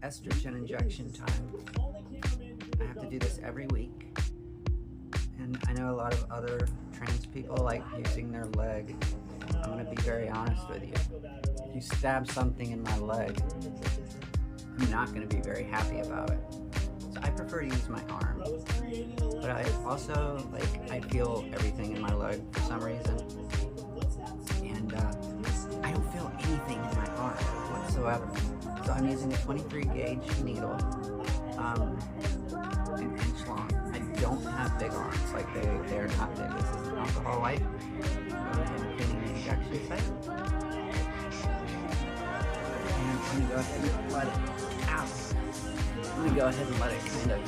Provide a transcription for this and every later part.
estrogen injection time. I have to do this every week. And I know a lot of other trans people like using their leg. I'm gonna be very honest with you. If you stab something in my leg, I'm not gonna be very happy about it. So I prefer to use my arm. But I also, I feel everything in my leg for some reason. And I don't feel anything in my arm whatsoever. So I'm using a 23 gauge needle, an inch long. I don't have big arms, they're not big. This is an alcohol wipe. Go ahead and clean the injection site. And I'm gonna go ahead and let it out. I'm gonna go ahead and let it kind of.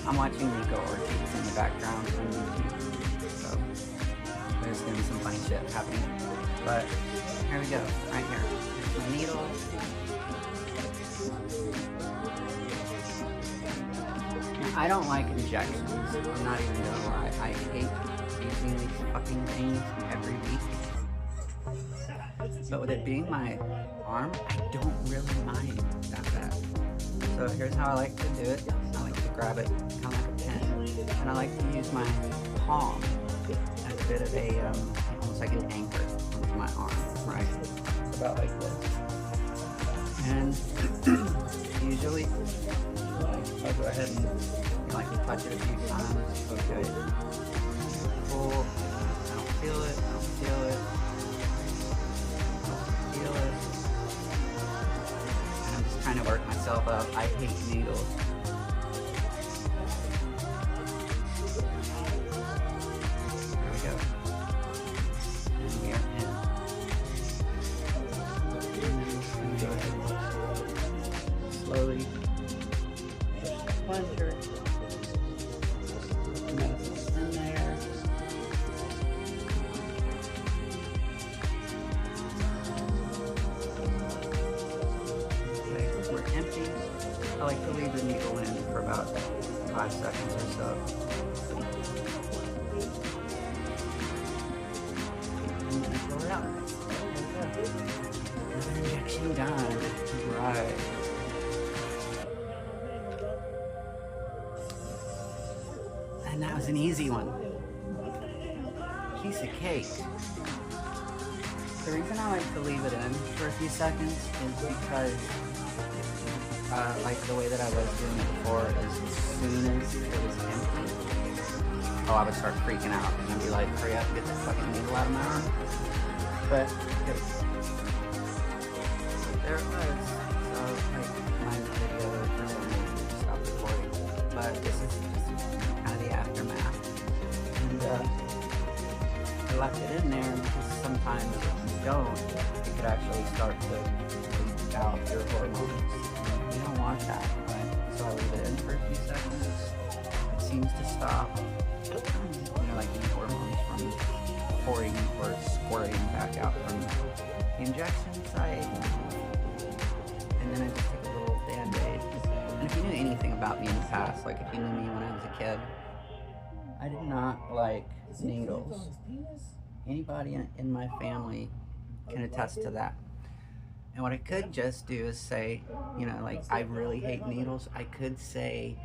I'm watching Nico Ortiz in the background on YouTube, so there's gonna be some funny shit happening. But here we go, right here. Here's my needle. Now, I don't like injections. I'm not even gonna lie. I hate using these fucking things every week. But with it being my arm, I don't really mind that bad. So here's how I like to do it. I like to grab it kind of like a pen, and I like to use my palm as a bit of a, almost like an anchor onto my arm, right? It's about like this. And usually, I'll go ahead and touch it a few times. Okay. Pull. I don't feel it. I don't feel it. Feel it. And I'm just trying to work myself up. I hate needles. There we go. And we are in. And go ahead and slowly push the plunger. Medicine's in there. We're empty. I like to leave the needle in for about 5 seconds or so. And then pull it out. Another injection done. Right. And that was an easy one. Piece of cake. The reason I like to leave it in for a few seconds is because the way that I was doing it before is as soon as it was empty, I would start freaking out and I'd be like, hurry up, get this fucking needle out of my arm. But there it was. So my video for some reason stopped recording. But this is just kind of the aftermath. And I left it in there because sometimes if you don't, it could actually start to leak out your hormones. You don't want that, right? So I leave it in for a few seconds. It seems to stop, any hormones from pouring or squirting back out from the injection site. And then I just take a little band-aid. And if you knew anything about me in the past, like if you knew me when I was a kid, I did not like needles. Anybody in my family can attest to that. And what I could just do is say, I really hate needles. I could say,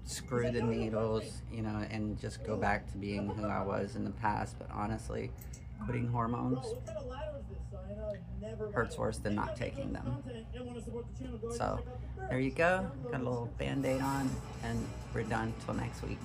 screw the needles, and just go back to being who I was in the past. But honestly, quitting hormones hurts worse than not taking them. So there you go. Got a little band-aid on, and we're done till next week.